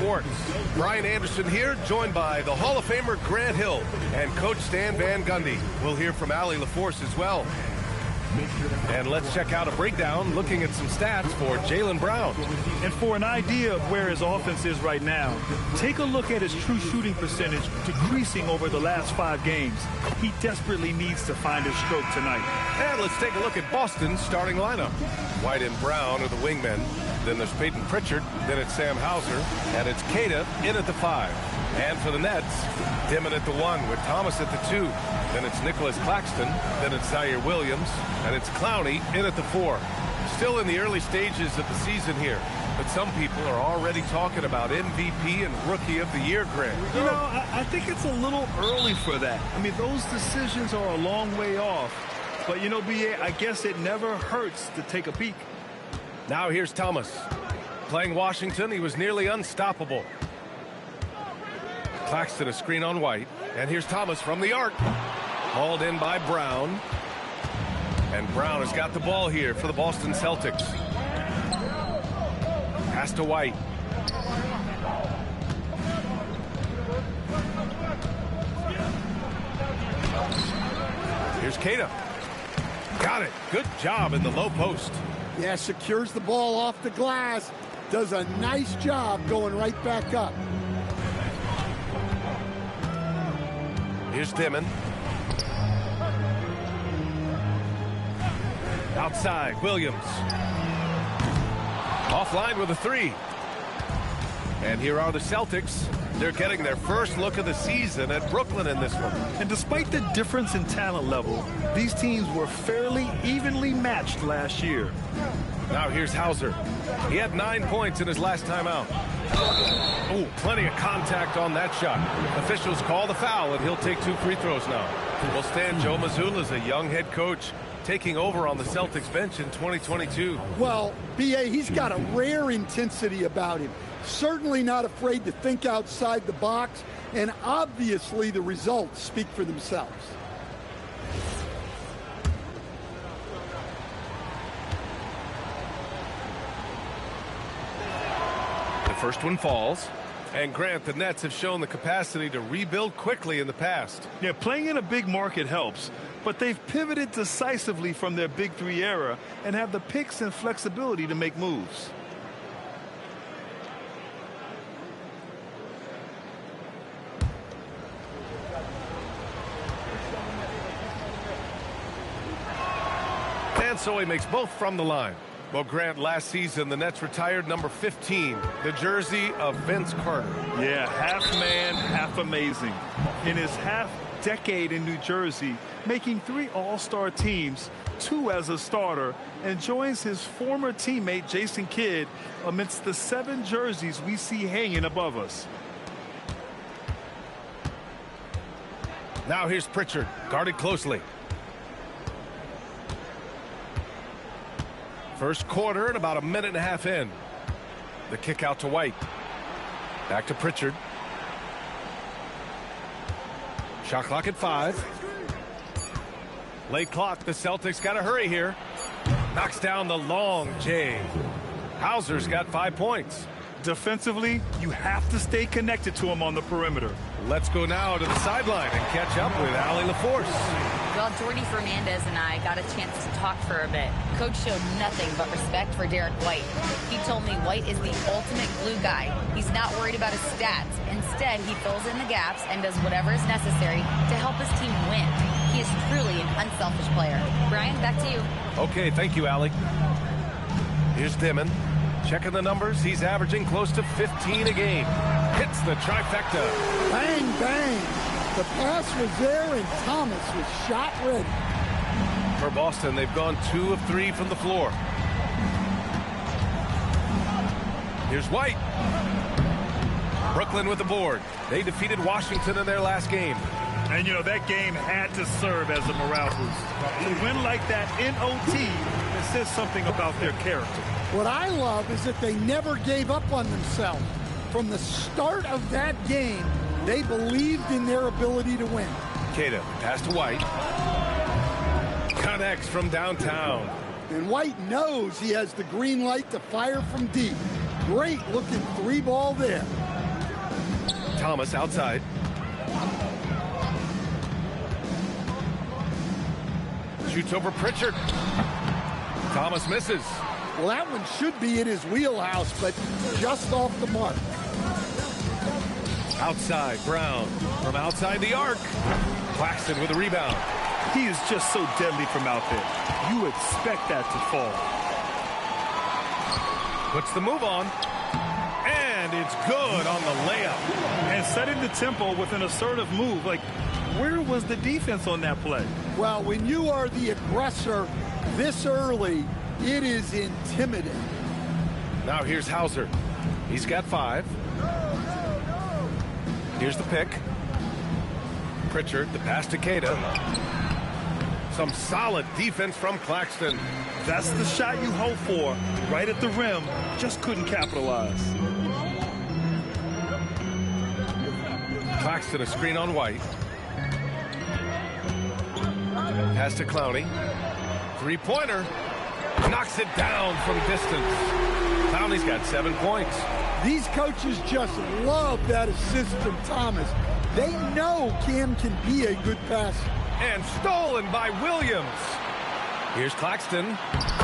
Sports. Brian Anderson here, joined by the Hall of Famer Grant Hill and Coach Stan Van Gundy. We'll hear from Allie LaForce as well. And let's check out a breakdown looking at some stats for Jaylen Brown. And for an idea of where his offense is right now, take a look at his true shooting percentage decreasing over the last 5 games. He desperately needs to find his stroke tonight. And let's take a look at Boston's starting lineup. White and Brown are the wingmen. Then there's Peyton Pritchard. Then it's Sam Hauser. And it's Queta in at the 5. And for the Nets, Dimon at the 1 with Thomas at the 2. Then it's Nicholas Claxton. Then it's Zaire Williams. And it's Clowney in at the 4. Still in the early stages of the season here, but some people are already talking about MVP and Rookie of the Year, Grant. You know, I think it's a little early for that. I mean, those decisions are a long way off. But, you know, B.A., I guess it never hurts to take a peek. Now here's Thomas. Playing Washington, he was nearly unstoppable. Claxton a screen on White. And here's Thomas from the arc. Hauled in by Brown. And Brown has got the ball here for the Boston Celtics. Pass to White. Here's Queta. Got it. Good job in the low post. Yeah, secures the ball off the glass. Does a nice job going right back up. Here's Dimon. Outside, Williams. Offline with a 3. And here are the Celtics. They're getting their first look of the season at Brooklyn in this one. And despite the difference in talent level, these teams were fairly evenly matched last year. Now here's Hauser. He had 9 points in his last time out. Oh, plenty of contact on that shot. Officials call the foul, and he'll take 2 free throws now. Well, Stan, Joe Mazzulla is a young head coach taking over on the Celtics bench in 2022. Well, B.A., he's got a rare intensity about him. Certainly not afraid to think outside the box, and obviously the results speak for themselves. The first one falls. And Grant, the Nets have shown the capacity to rebuild quickly in the past. Yeah, playing in a big market helps, but they've pivoted decisively from their Big 3 era and have the picks and flexibility to make moves. And so he makes both from the line. Well, Grant, last season, the Nets retired number 15, the jersey of Vince Carter. Yeah, half man, half amazing. In his half-decade in New Jersey, making 3 All-Star teams, 2 as a starter, and joins his former teammate Jason Kidd amidst the 7 jerseys we see hanging above us. Now here's Pritchard, guarded closely. First quarter and about a minute and a half in. The kick out to White. Back to Pritchard. Shot clock at 5. Late clock. The Celtics got to hurry here. Knocks down the long J. Hauser's got 5 points. Defensively, you have to stay connected to him on the perimeter. Let's go now to the sideline and catch up with Allie LaForce. Well, Jordy Fernandez and I got a chance to talk for a bit. Coach showed nothing but respect for Derek White. He told me White is the ultimate glue guy. He's not worried about his stats. Instead, he fills in the gaps and does whatever is necessary to help his team win. He is truly an unselfish player. Brian, back to you. Okay, thank you, Allie. Here's Dimon. Checking the numbers, he's averaging close to 15 a game. Hits the trifecta. Bang, bang. The pass was there, and Thomas was shot ready. For Boston, they've gone 2 of 3 from the floor. Here's White. Brooklyn with the board. They defeated Washington in their last game. And, you know, that game had to serve as a morale boost. To win like that in OT, it says something about their character. What I love is that they never gave up on themselves. From the start of that game, they believed in their ability to win. Queta, pass to White. Connects from downtown. And White knows he has the green light to fire from deep. Great looking 3-ball there. Thomas outside. Shoots over Pritchard. Thomas misses. Well, that one should be in his wheelhouse, but just off the mark. Outside, Brown. From outside the arc. Claxton with a rebound. He is just so deadly from out there. You expect that to fall. Puts the move on. And it's good on the layup. And setting the tempo with an assertive move. Like, where was the defense on that play? Well, when you are the aggressor this early, it is intimidating. Now here's Hauser. He's got 5. Here's the pick. Pritchard, the pass to Keita. Some solid defense from Claxton. That's the shot you hope for. Right at the rim. Just couldn't capitalize. Claxton, a screen on White. Pass to Clowney. Three-pointer. Knocks it down from distance. Clowney's got 7 points. These coaches just love that assist from Thomas. They know Cam can be a good passer. And stolen by Williams. Here's Claxton.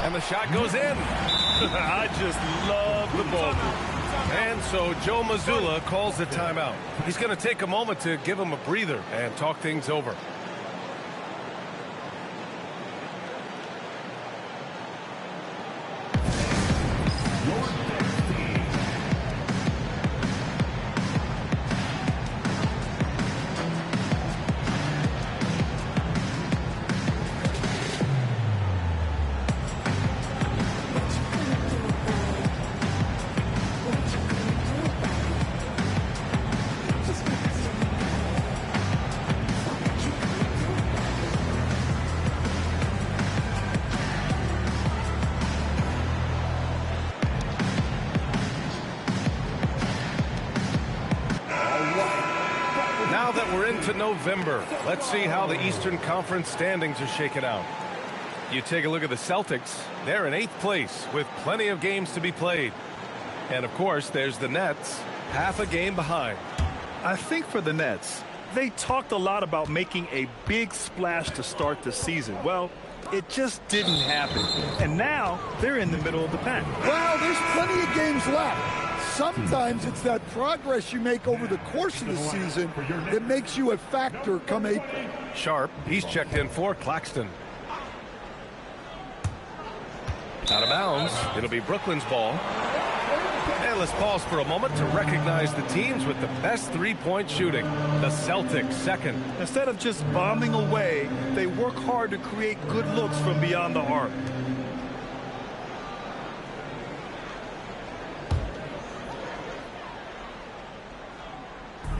And the shot goes in. I just love the ball. And so Joe Mazzulla calls the timeout. He's going to take a moment to give him a breather and talk things over. Now that we're into November, let's see how the Eastern Conference standings are shaken out. You take a look at the Celtics. They're in 8th place with plenty of games to be played. And, of course, there's the Nets, half a game behind. I think for the Nets, they talked a lot about making a big splash to start the season. Well, it just didn't happen. And now they're in the middle of the pack. Well, there's plenty of games left. Sometimes it's that progress you make over the course of the season that makes you a factor come April. Sharp, he's checked in for Claxton. Out of bounds. It'll be Brooklyn's ball. And let's pause for a moment to recognize the teams with the best three-point shooting. The Celtics second. Instead of just bombing away, they work hard to create good looks from beyond the arc.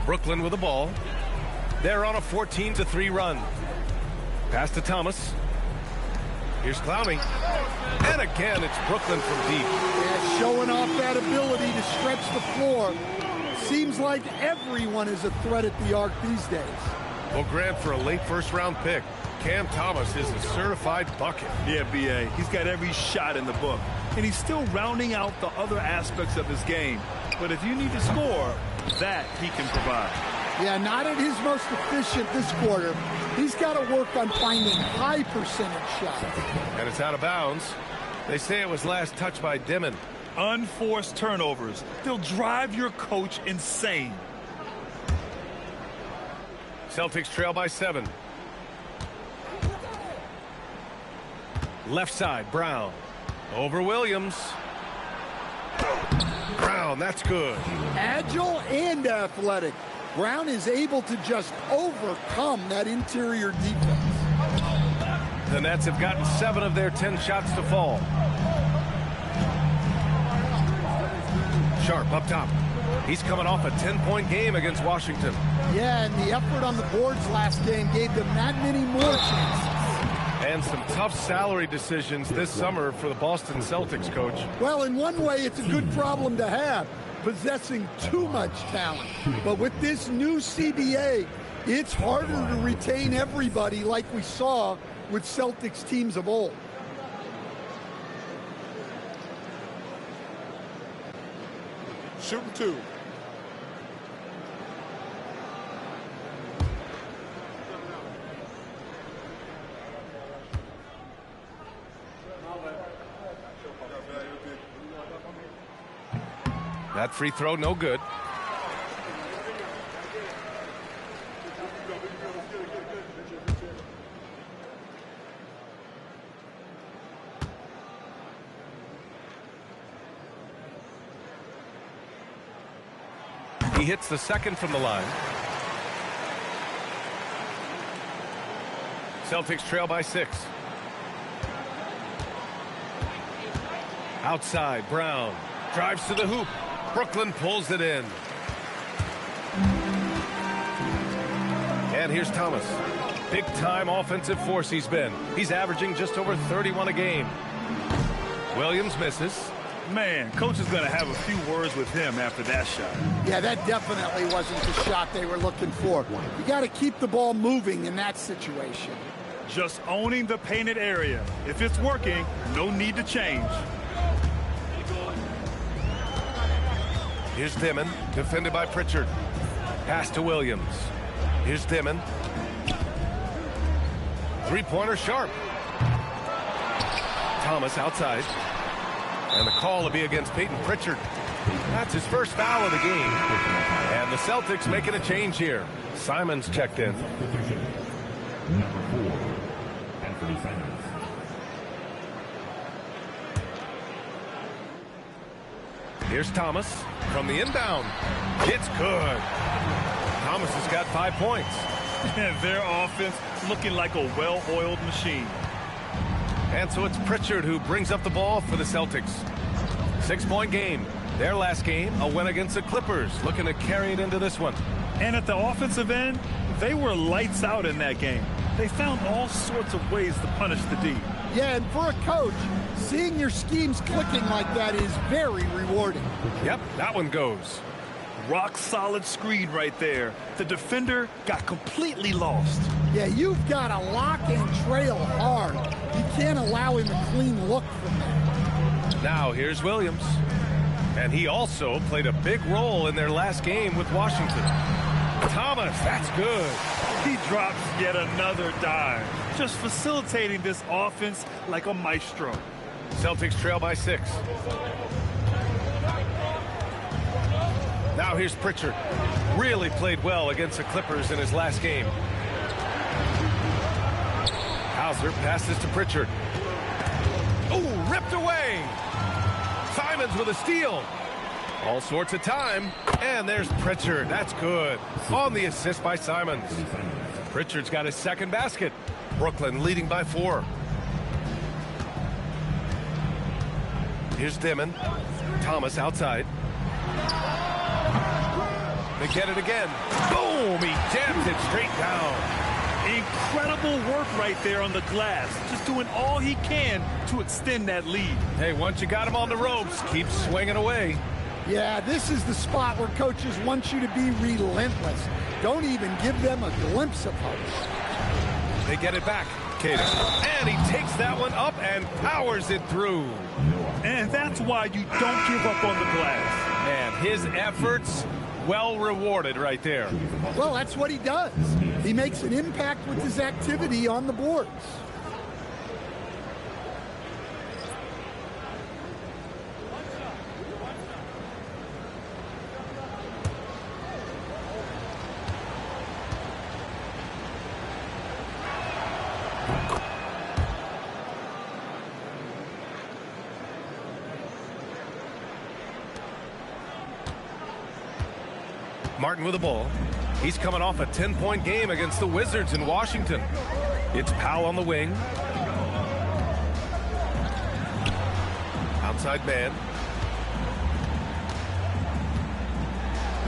Brooklyn with the ball. They're on a 14-3 run. Pass to Thomas. Here's Clowney. And again, it's Brooklyn from deep. Yeah, showing off that ability to stretch the floor. Seems like everyone is a threat at the arc these days. Well, Grant, for a late first-round pick, Cam Thomas is a certified bucket. Yeah, B.A. He's got every shot in the book. And he's still rounding out the other aspects of his game. But if you need to score, that he can provide. Yeah, not at his most efficient this quarter. He's got to work on finding high percentage shots. And it's out of bounds. They say it was last touched by Dimon. Unforced turnovers. They'll drive your coach insane. Celtics trail by 7. Left side, Brown. Over Williams. Brown, that's good. Agile and athletic. Brown is able to just overcome that interior defense. The Nets have gotten 7 of their 10 shots to fall. Sharp up top. He's coming off a 10-point game against Washington. Yeah, and the effort on the boards last game gave them that many more chances. And some tough salary decisions this summer for the Boston Celtics, coach. Well, in one way, it's a good problem to have, possessing too much talent. But with this new CBA, it's harder to retain everybody like we saw with Celtics teams of old. Shooting 2. That free throw, no good. He hits the second from the line. Celtics trail by 6. Outside, Brown drives to the hoop. Brooklyn pulls it in. And here's Thomas. Big-time offensive force he's been. He's averaging just over 31 a game. Williams misses. Man, coach is going to have a few words with him after that shot. Yeah, that definitely wasn't the shot they were looking for. You got to keep the ball moving in that situation. Just owning the painted area. If it's working, no need to change. Here's Dimon, defended by Pritchard. Pass to Williams. Here's Dimon. Three-pointer sharp. Thomas outside. And the call will be against Peyton Pritchard. That's his first foul of the game. And the Celtics making a change here. Simons checked in. Number 4, Anthony Simons. Here's Thomas from the inbound. It's good. Thomas has got 5 points. And their offense looking like a well-oiled machine. And so it's Pritchard who brings up the ball for the Celtics. 6-point game. Their last game, a win against the Clippers. Looking to carry it into this one. And at the offensive end, they were lights out in that game. They found all sorts of ways to punish the D. Yeah, and for a coach, seeing your schemes clicking like that is very rewarding. Yep, that one goes. Rock solid screen right there. The defender got completely lost. Yeah, you've got to lock and trail hard. You can't allow him a clean look from there. Now here's Williams. And he also played a big role in their last game with Washington. Thomas, that's good. He drops yet another dive, just facilitating this offense like a maestro. Celtics trail by 6. Now here's Pritchard. Really played well against the Clippers in his last game. Hauser passes to Pritchard. Oh, ripped away. Simons with a steal. All sorts of time. And there's Pritchard. That's good. On the assist by Simons. Pritchard's got his second basket. Brooklyn leading by 4. Here's Dimon. Thomas outside. They get it again. Boom! He jams it straight down. Incredible work right there on the glass. Just doing all he can to extend that lead. Hey, once you got him on the ropes, keep swinging away. Yeah, this is the spot where coaches want you to be relentless. Don't even give them a glimpse of hope. They get it back. Cater. And he takes that one up and powers it through. And that's why you don't give up on the glass. Man, his efforts well rewarded right there. Well, that's what he does. He makes an impact with his activity on the boards. Martin with the ball. He's coming off a 10-point game against the Wizards in Washington. It's Powell on the wing. Outside man.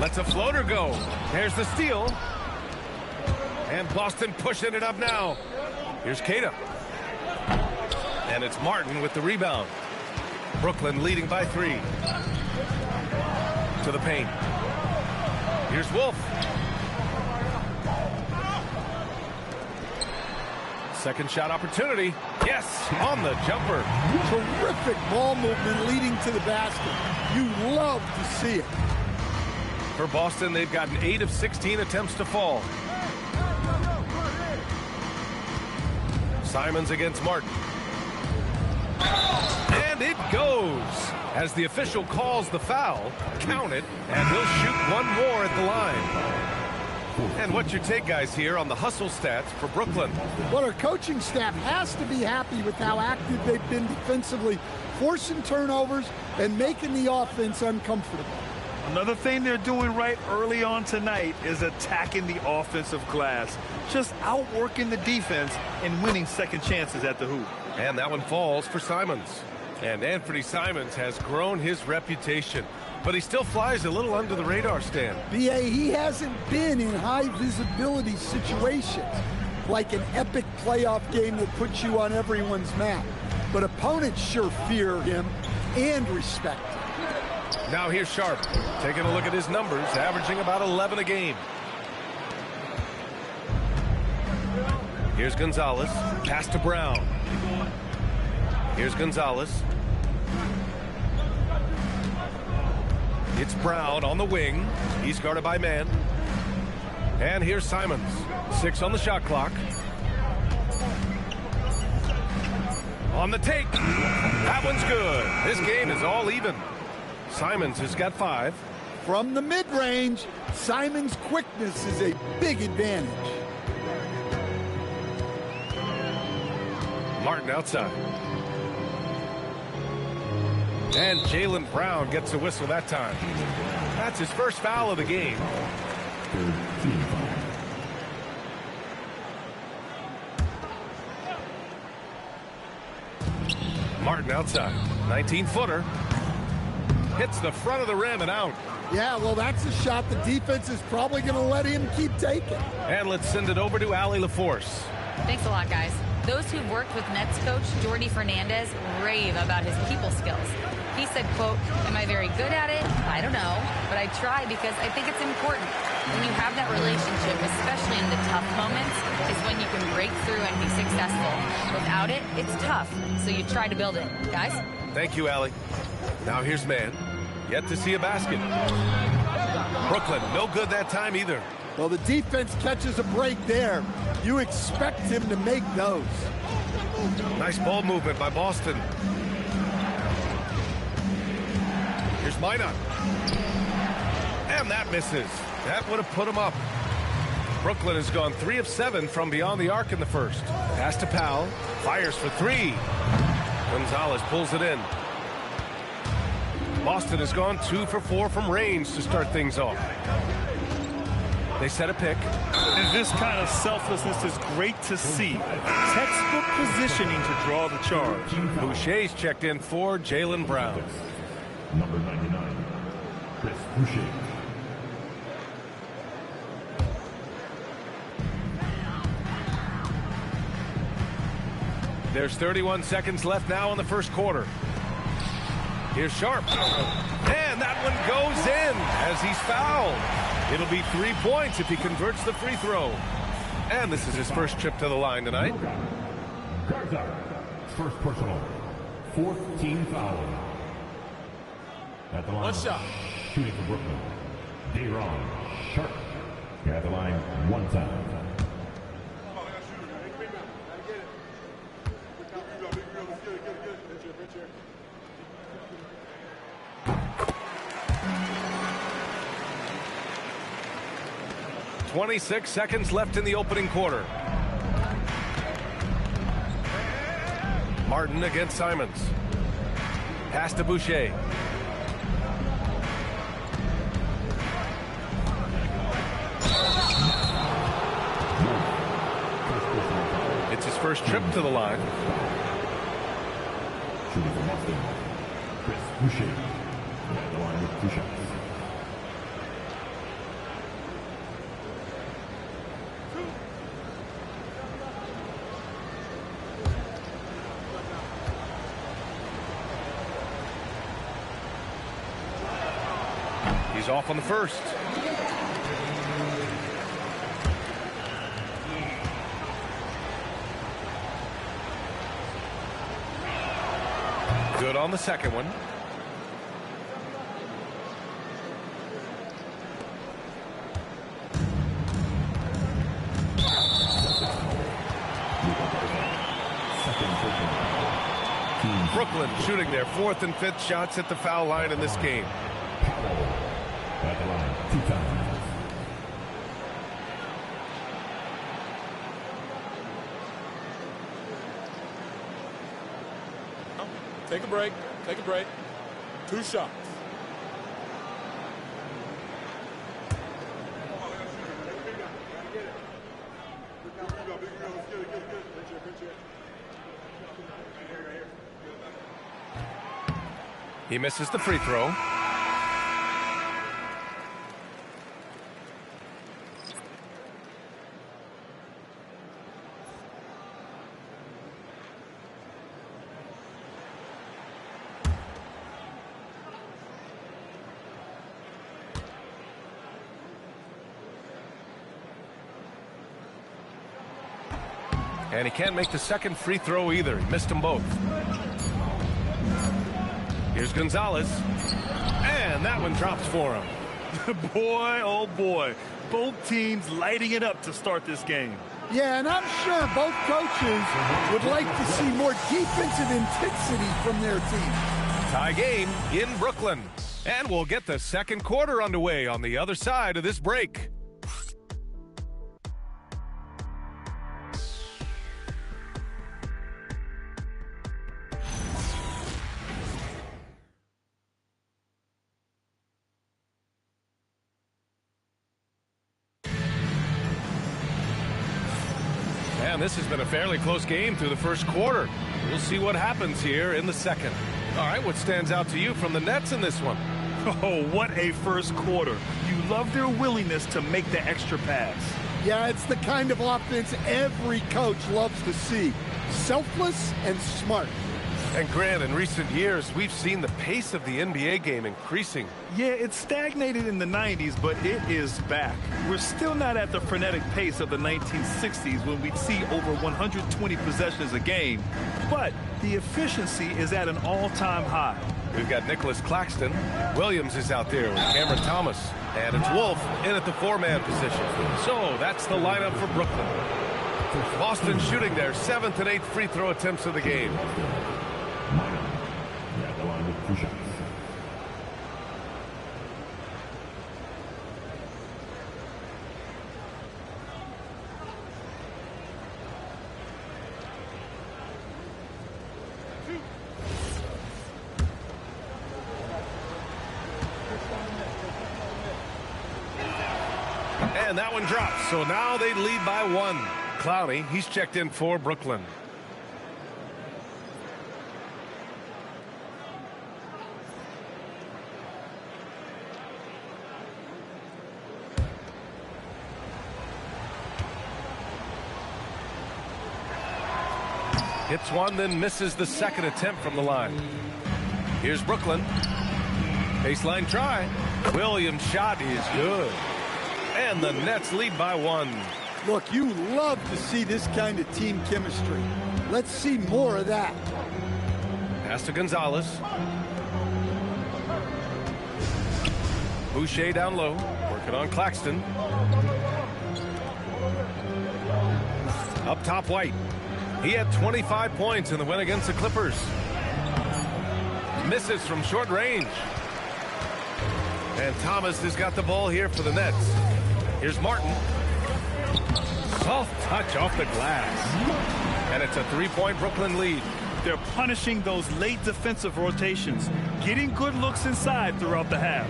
Lets a floater go. There's the steal. And Boston pushing it up now. Here's Queta. And it's Martin with the rebound. Brooklyn leading by 3. To the paint. Here's Wolf. Second shot opportunity. Yes, on the jumper. Terrific ball movement leading to the basket. You love to see it. For Boston, they've gotten 8 of 16 attempts to fall. Simons against Martin. And it goes. As the official calls the foul, count it, and he'll shoot one more at the line. And what's your take, guys, here on the hustle stats for Brooklyn? Well, our coaching staff has to be happy with how active they've been defensively, forcing turnovers and making the offense uncomfortable. Another thing they're doing right early on tonight is attacking the offensive glass, just outworking the defense and winning second chances at the hoop. And that one falls for Simons. And Anthony Simons has grown his reputation, but he still flies a little under the radar, Stan. B.A., he hasn't been in high visibility situations, like an epic playoff game that puts you on everyone's map. But opponents sure fear him and respect him. Now here's Sharp, taking a look at his numbers, averaging about 11 a game. Here's Gonzalez, pass to Brown. Here's Gonzalez. It's Brown on the wing. He's guarded by man. And here's Simons, 6 on the shot clock. On the take. That one's good. This game is all even. Simons has got 5. From the mid-range, Simons' quickness is a big advantage. Martin outside. And Jaylen Brown gets a whistle that time. That's his first foul of the game. Martin outside. 19-footer. Hits the front of the rim and out. Yeah, well, that's a shot the defense is probably going to let him keep taking. And let's send it over to Allie LaForce. Thanks a lot, guys. Those who've worked with Nets coach Jordi Fernandez rave about his people skills. He said, quote, "Am I very good at it? I don't know, but I try because I think it's important. When you have that relationship, especially in the tough moments, is when you can break through and be successful. Without it, it's tough, so you try to build it." Guys? Thank you, Allie. Now here's man. Yet to see a basket. Brooklyn, no good that time either. Well, the defense catches a break there. You expect him to make those. Nice ball movement by Boston. Here's Minot. And that misses. That would have put him up. Brooklyn has gone 3 of 7 from beyond the arc in the first. Pass to Powell. Fires for 3. Gonzalez pulls it in. Boston has gone 2 for 4 from range to start things off. They set a pick. And this kind of selflessness is great to see. Textbook positioning to draw the charge. Boucher's checked in for Jaylen Brown. Number 99, Chris Boucher. There's 31 seconds left now in the first quarter. Here's Sharp. And that one goes in as he's fouled. It'll be 3 points if he converts the free throw. And this is his first trip to the line tonight. Garza, first personal, 4th team foul. At the line, one shot. Shooting for Brooklyn, Dayron Sharp. At the line, 1 time. 26 seconds left in the opening quarter. Martin against Simons. Pass to Boucher. It's his first trip to the line. Shooting for Boston, Chris Boucher. At the line with 2 shots. He's off on the first. Good on the second one. Brooklyn shooting their 4th and 5th shots at the foul line in this game. At the line, 2 times. Take a break. Take a break. 2 shots. He misses the free throw. And he can't make the second free throw either. He missed them both. Here's Gonzalez. And that one drops for him. Boy, oh boy. Both teams lighting it up to start this game. Yeah, and I'm sure both coaches would like to see more defensive intensity from their team. Tie game in Brooklyn. And we'll get the second quarter underway on the other side of this break. And this has been a fairly close game through the first quarter. We'll see what happens here in the second. All right, what stands out to you from the Nets in this one? Oh, what a first quarter. You love their willingness to make the extra pass. Yeah, it's the kind of offense every coach loves to see. Selfless and smart. And Grant, in recent years, we've seen the pace of the NBA game increasing. Yeah, it stagnated in the 90s, but it is back. We're still not at the frenetic pace of the 1960s when we'd see over 120 possessions a game, but the efficiency is at an all-time high. We've got Nicholas Claxton. Williams is out there with Cameron Thomas. And it's Wolf in at the 4-man position. So that's the lineup for Brooklyn. Boston shooting their 7th and 8th free throw attempts of the game. At the line with 2 shots. And that one drops. So now they lead by 1. Clowney, he's checked in for Brooklyn. Hits one, then misses the second attempt from the line. Here's Brooklyn. Baseline try. Williams' shot is good. And the Nets lead by 1. Look, you love to see this kind of team chemistry. Let's see more of that. Pass to Gonzalez. Boucher down low, working on Claxton. Up top, White. He had 25 points in the win against the Clippers. Misses from short range. And Thomas has got the ball here for the Nets. Here's Martin. Soft touch off the glass. And it's a 3-point Brooklyn lead. They're punishing those late defensive rotations, getting good looks inside throughout the half.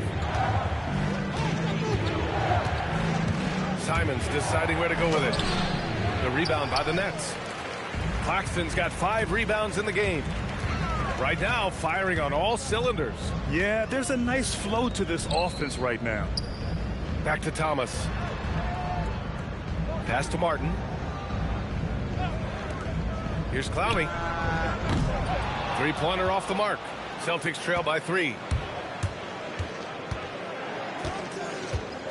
Simons deciding where to go with it. The rebound by the Nets. Claxton's got 5 rebounds in the game. Right now, firing on all cylinders. Yeah, there's a nice flow to this offense right now. Back to Thomas. Pass to Martin. Here's Clowney. 3-pointer off the mark. Celtics trail by 3.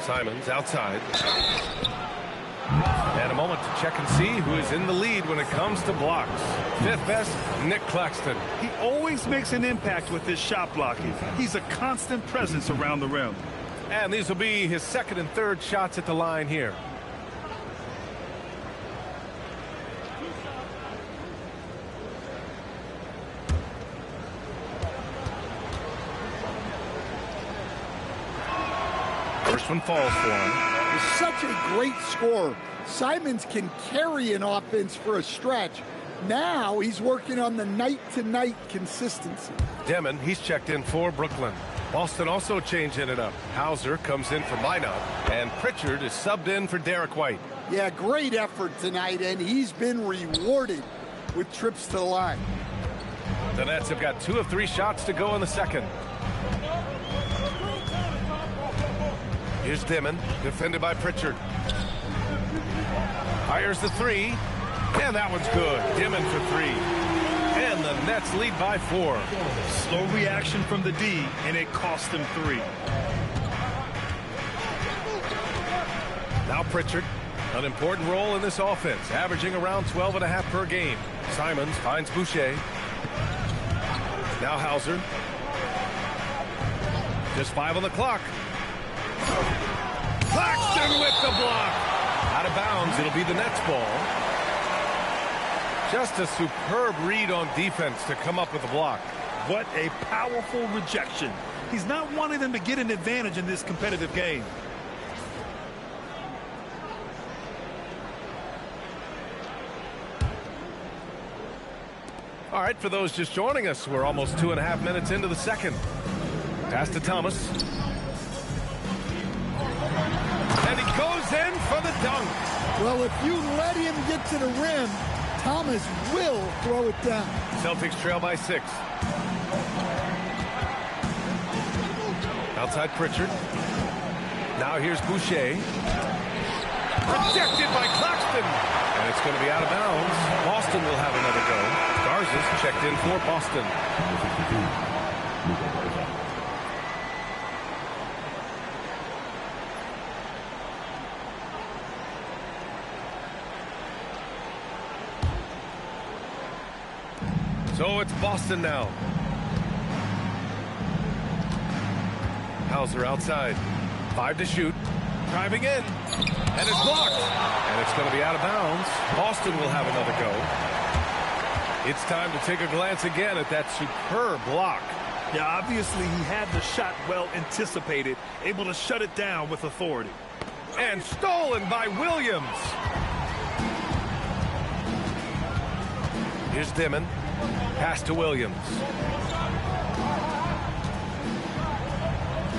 Simons outside. And a moment to check and see who is in the lead when it comes to blocks. 5th best, Nick Claxton. He always makes an impact with his shot blocking. He's a constant presence around the rim. And these will be his 2nd and 3rd shots at the line here. First one falls for him. He's such a great scorer. Simons can carry an offense for a stretch. Now he's working on the night-to-night consistency. Demon, he's checked in for Brooklyn. Boston also changing it up. Hauser comes in for Minot, and Pritchard is subbed in for Derek White. Yeah, great effort tonight, and he's been rewarded with trips to the line. The Nets have got 2 of 3 shots to go in the second. Here's Demon, defended by Pritchard. Fires the 3, and that one's good. Demon for 3. And the Nets lead by 4. Slow reaction from the D, and it cost them 3. Now Pritchard, an important role in this offense, averaging around 12.5 per game. Simons finds Boucher. Now Hauser. Just 5 on the clock. Claxton with the block. Out of bounds, it'll be the Nets ball. Just a superb read on defense to come up with the block. What a powerful rejection. He's not wanting them to get an advantage in this competitive game. All right, for those just joining us, we're almost 2.5 minutes into the second. Pass to Thomas. And he goes in for the dunk. Well, if you let him get to the rim, Thomas will throw it down. Celtics trail by 6. Outside Pritchard. Now here's Boucher. Rejected by Claxton. And it's going to be out of bounds. Boston will have another go. Garza's checked in for Boston. So it's Boston now. Hauser outside. 5 to shoot. Driving in. And it's blocked. And it's going to be out of bounds. Boston will have another go. It's time to take a glance again at that superb block. Yeah, obviously he had the shot well anticipated, able to shut it down with authority. And stolen by Williams. Here's Dimon. Pass to Williams.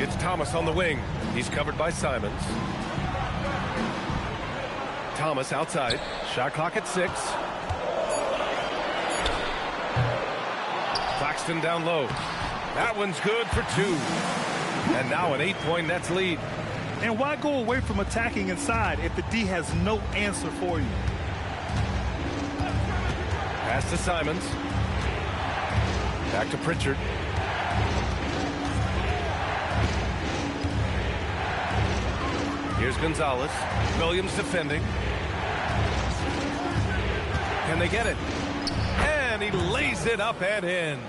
It's Thomas on the wing. He's covered by Simons. Thomas outside. Shot clock at 6. Claxton down low. That one's good for 2. And now an 8-point Nets lead. And why go away from attacking inside if the D has no answer for you? Pass to Simons. Back to Pritchard. Here's Gonzalez. Williams defending. Can they get it? And he lays it up and in.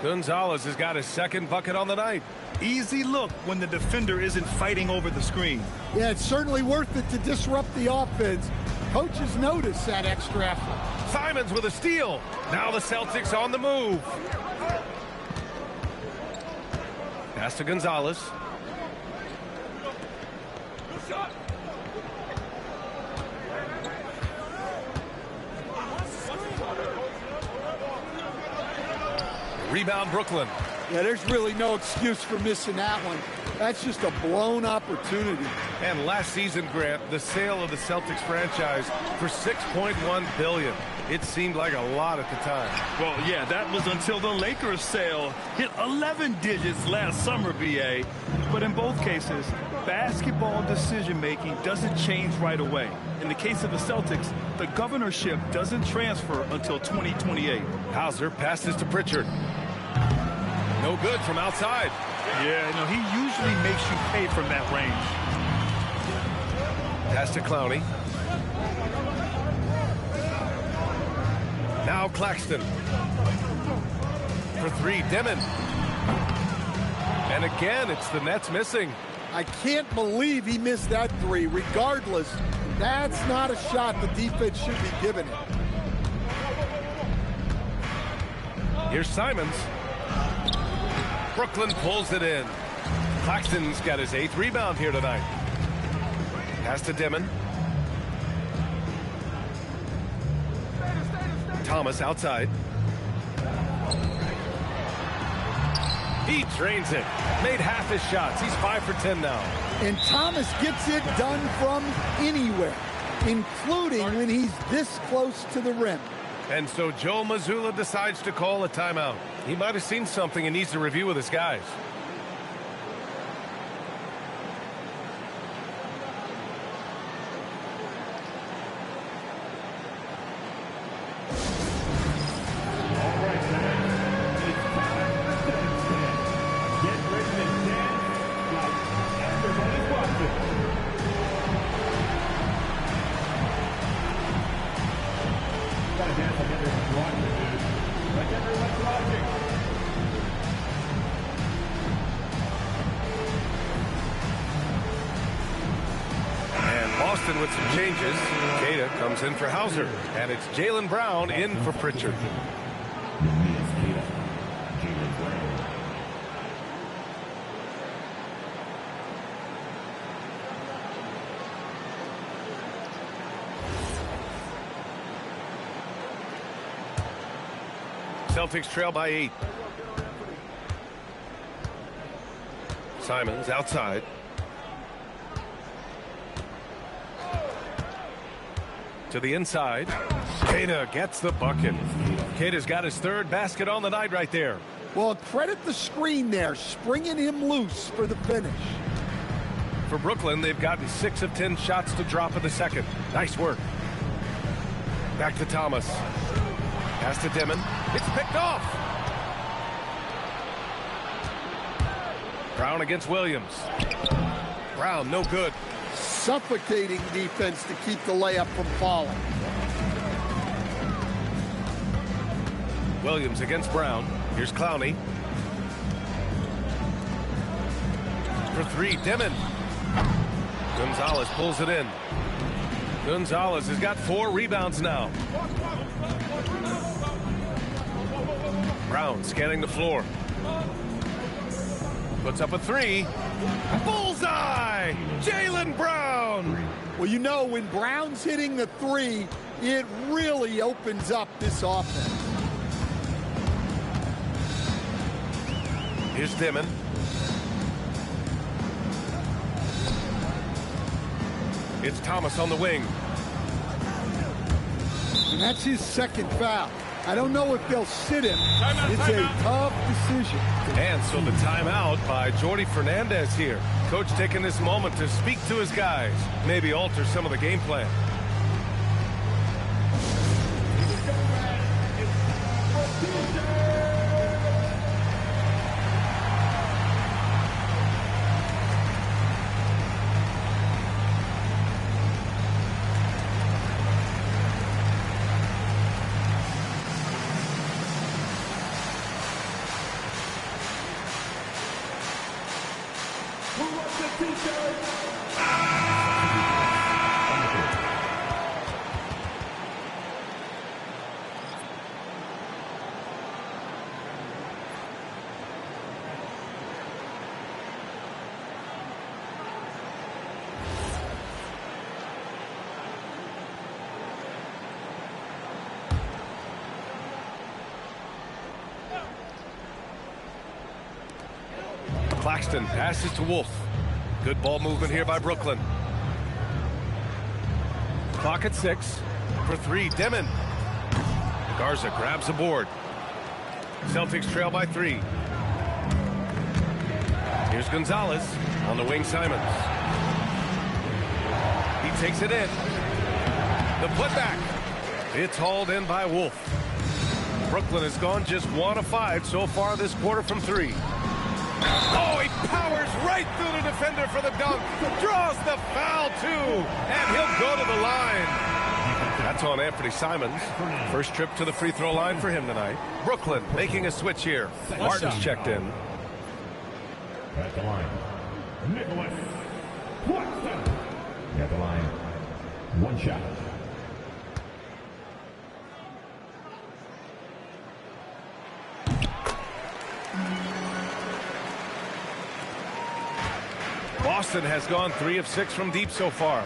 Gonzalez has got his second bucket on the night. Easy look when the defender isn't fighting over the screen. Yeah, it's certainly worth it to disrupt the offense. Coaches notice that extra effort. Simons with a steal. Now the Celtics on the move. Pass to Gonzalez. Rebound Brooklyn. Yeah, there's really no excuse for missing that one. That's just a blown opportunity. And last season, Grant, the sale of the Celtics franchise for $6.1 billion. It seemed like a lot at the time. Well, yeah, that was until the Lakers sale hit 11 digits last summer, BA. But in both cases, basketball decision-making doesn't change right away. In the case of the Celtics, the governorship doesn't transfer until 2028. Hauser passes to Pritchard. No good from outside. Yeah, no, he usually makes you pay from that range. Pass to Clowney. Now Claxton. For 3, Demon. And again, it's the Nets missing. I can't believe he missed that 3. Regardless, that's not a shot the defense should be giving it. Here's Simons. Brooklyn pulls it in. Claxton's got his 8th rebound here tonight. Pass to Dimon. Thomas outside. He drains it. Made half his shots. He's 5 for 10 now. And Thomas gets it done from anywhere, including when he's this close to the rim. And so Joe Mazzulla decides to call a timeout. He might have seen something and needs to review with his guys. Boston with some changes. Queta comes in for Hauser, and it's Jaylen Brown in for Pritchard. Celtics trail by 8. Simons outside. To the inside. Queta gets the bucket. Queta's got his 3rd basket on the night right there. Well, credit the screen there, springing him loose for the finish. For Brooklyn, they've gotten 6 of 10 shots to drop in the second. Nice work. Back to Thomas. Pass to Dimon. It's picked off. Brown against Williams. Brown, no good. Suffocating defense to keep the layup from falling. Williams against Brown. Here's Clowney. For 3, Dimon. Gonzalez pulls it in. Gonzalez has got 4 rebounds now. Brown scanning the floor. Puts up a 3. Bullseye! Jaylen Brown! Well, you know, when Brown's hitting the 3, it really opens up this offense. Here's Dimon. It's Thomas on the wing. And that's his 2nd foul. I don't know if they'll sit him. It's a tough decision. And so the timeout by Jordi Fernandez here. Coach taking this moment to speak to his guys. Maybe alter some of the game plan. Claxton passes to Wolf. Good ball movement here by Brooklyn. Clock at 6. For 3, Dimon. Garza grabs a board. Celtics trail by 3. Here's Gonzalez on the wing. Simons. He takes it in. The putback. It's hauled in by Wolf. Brooklyn has gone just 1 of 5 so far this quarter from 3. Oh, he powers right through the defender for the dunk. Draws the foul, too. And he'll go to the line. That's on Anthony Simons. First trip to the free throw line for him tonight. Brooklyn making a switch here. Martin's checked in. At the line, Nicholas Claxton. At the line, 1 shot. Boston has gone 3 of 6 from deep so far.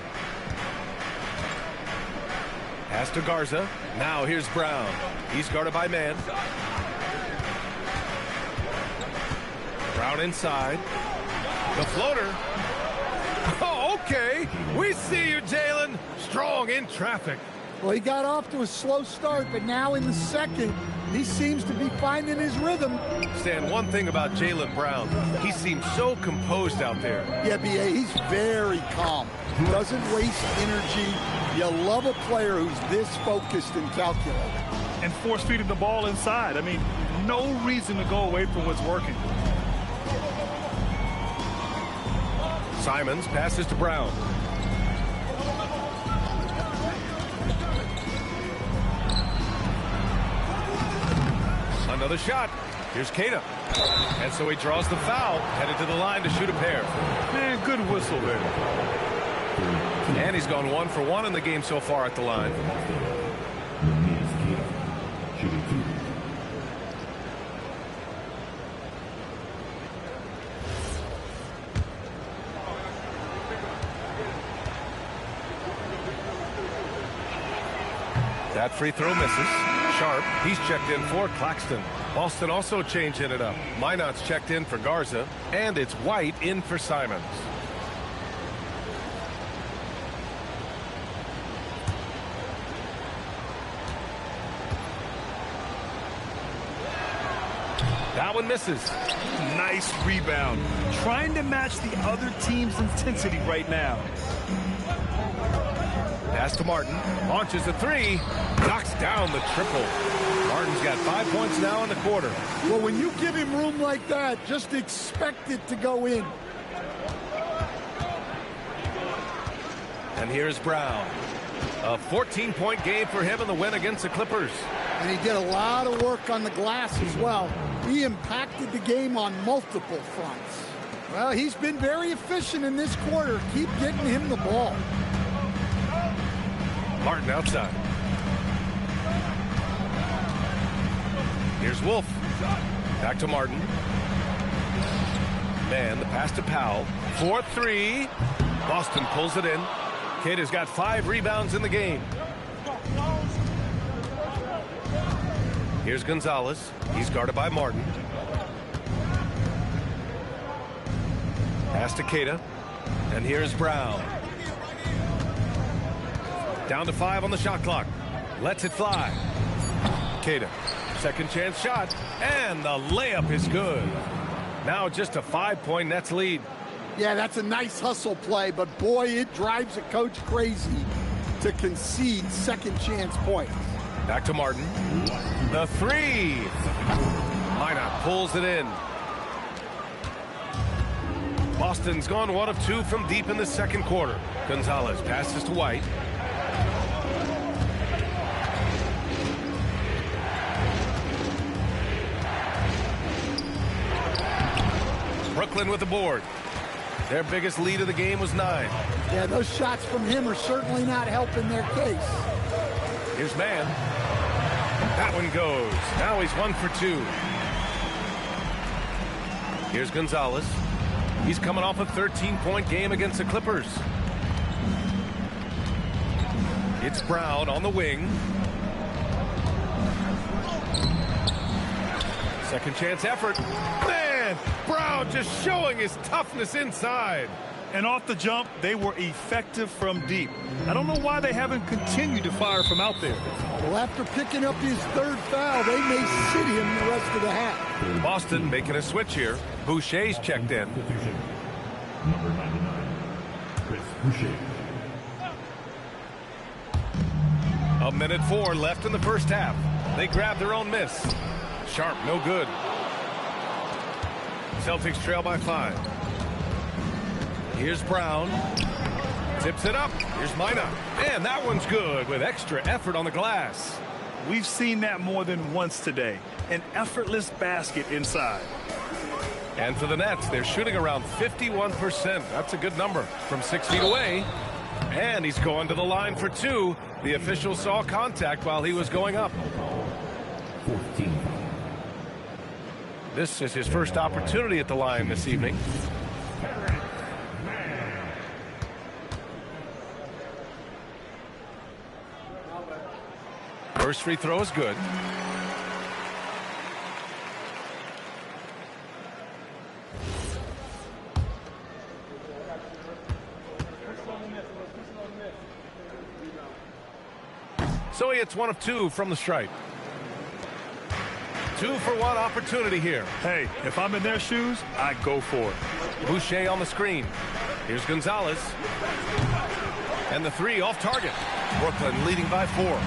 Pass to Garza. Now here's Brown. He's guarded by man. Brown inside. The floater. Oh, okay. We see you, Jalen. Strong in traffic. Well, he got off to a slow start, but now in the second, he seems to be finding his rhythm. Stan, one thing about Jalen Brown, he seems so composed out there. Yeah, B.A., he's very calm. Doesn't waste energy. You love a player who's this focused and calculated. And force feeding the ball inside. I mean, no reason to go away from what's working. Simons passes to Brown. Another shot. Here's Keita. And so he draws the foul, headed to the line to shoot a pair. Man, good whistle there. And he's gone 1 for 1 in the game so far at the line. That free throw misses. Sharp, he's checked in for Claxton. Boston also changing it up. Minot's checked in for Garza, and it's White in for Simons. That one misses. Nice rebound. Trying to match the other team's intensity right now. Pass to Martin. Launches a three. Knocks down the triple. Martin's got 5 points now in the quarter. Well, when you give him room like that, just expect it to go in. And here's Brown. A 14-point game for him in the win against the Clippers. And he did a lot of work on the glass as well. He impacted the game on multiple fronts. Well, he's been very efficient in this quarter. Keep getting him the ball. Martin outside. Here's Wolf. Back to Martin. Man, the pass to Powell. 4-3. Boston pulls it in. Keita's got 5 rebounds in the game. Here's Gonzalez. He's guarded by Martin. Pass to Keita. And here's Brown. Down to 5 on the shot clock. Lets it fly. Keita. Second chance shot. And the layup is good. Now just a 5-point Nets lead. Yeah, that's a nice hustle play, but boy, it drives a coach crazy to concede second chance points. Back to Martin. The three. Minot pulls it in. Boston's gone 1 of 2 from deep in the second quarter. Gonzalez passes to White. Brooklyn with the board. Their biggest lead of the game was 9. Yeah, those shots from him are certainly not helping their case. Here's man. That one goes. Now he's 1 for 2. Here's Gonzalez. He's coming off a 13-point game against the Clippers. It's Brown on the wing. Second chance effort. Man, Brown just showing his toughness inside. And off the jump, they were effective from deep. I don't know why they haven't continued to fire from out there. Well, after picking up his 3rd foul, they may sit him the rest of the half. Boston making a switch here. Boucher's checked in. Number 99, Chris Boucher. 1:04 left in the first half. They grab their own miss. Sharp, no good. Celtics trail by 5. Here's Brown. Tips it up. Here's Minot. And that one's good with extra effort on the glass. We've seen that more than once today. An effortless basket inside. And for the Nets, they're shooting around 51%. That's a good number from 6 feet away. And he's going to the line for 2. The official saw contact while he was going up. 14. This is his first opportunity at the line this evening. First free throw is good. So he hits 1 of 2 from the stripe. 2-for-1 opportunity here. Hey, if I'm in their shoes, I go for it. Boucher on the screen. Here's Gonzalez. And the 3 off target. Brooklyn leading by 4.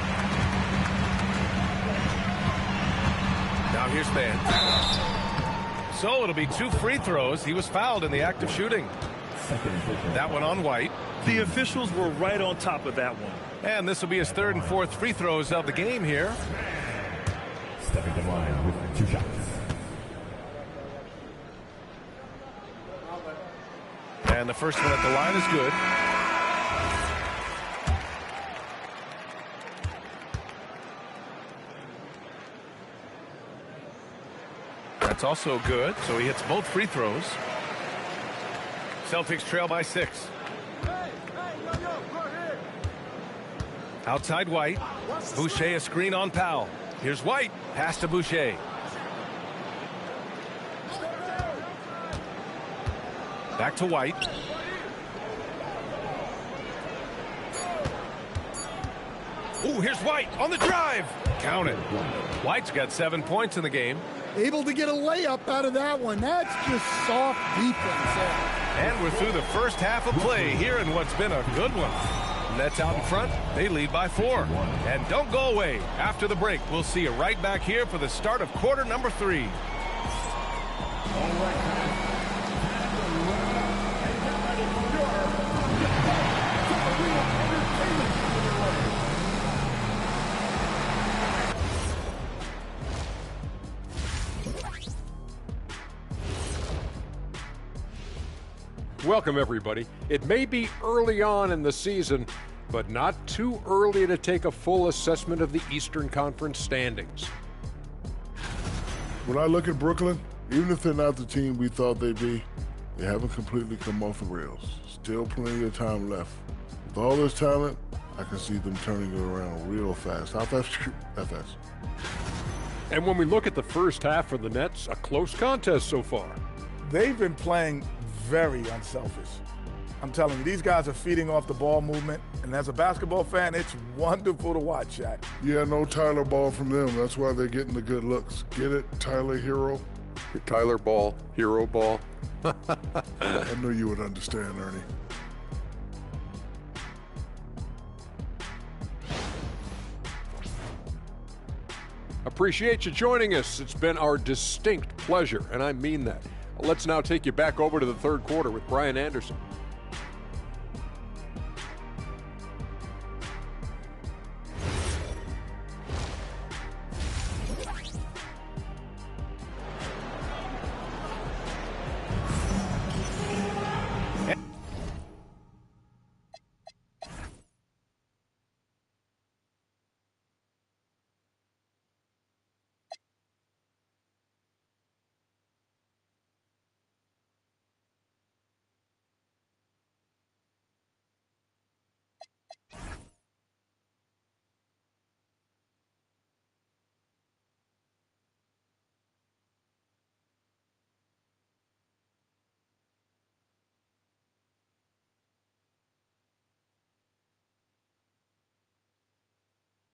Now here's Mann. So it'll be 2 free throws. He was fouled in the act of shooting. That one on White. The officials were right on top of that one. And this will be his 3rd and 4th free throws of the game here. Stepping to the line with 2 shots. And the first one at the line is good. That's also good, so he hits both free throws. Celtics trail by 6. Outside White. Boucher a screen on Powell. Here's White. Pass to Boucher. Back to White. Ooh, here's White on the drive. Count it. White's got 7 points in the game. Able to get a layup out of that one. That's just soft defense. And we're through the first half of play here in what's been a good one. Nets out in front. They lead by 4. And don't go away. After the break, we'll see you right back here for the start of quarter number 3. Welcome, everybody. It may be early on in the season, but not too early to take a full assessment of the Eastern Conference standings. When I look at Brooklyn, even if they're not the team we thought they'd be, they haven't completely come off the rails. Still plenty of time left. With all this talent, I can see them turning it around real fast. Not that fast. And when we look at the first half for the Nets, a close contest so far. They've been playing very unselfish. I'm telling you, these guys are feeding off the ball movement, and as a basketball fan, it's wonderful to watch, Shaq. Yeah, no Tyler Ball from them. That's why they're getting the good looks. Get it, Tyler Hero? Tyler Ball, Hero Ball. I knew you would understand, Ernie. Appreciate you joining us. It's been our distinct pleasure, and I mean that. Let's now take you back over to the third quarter with Brian Anderson.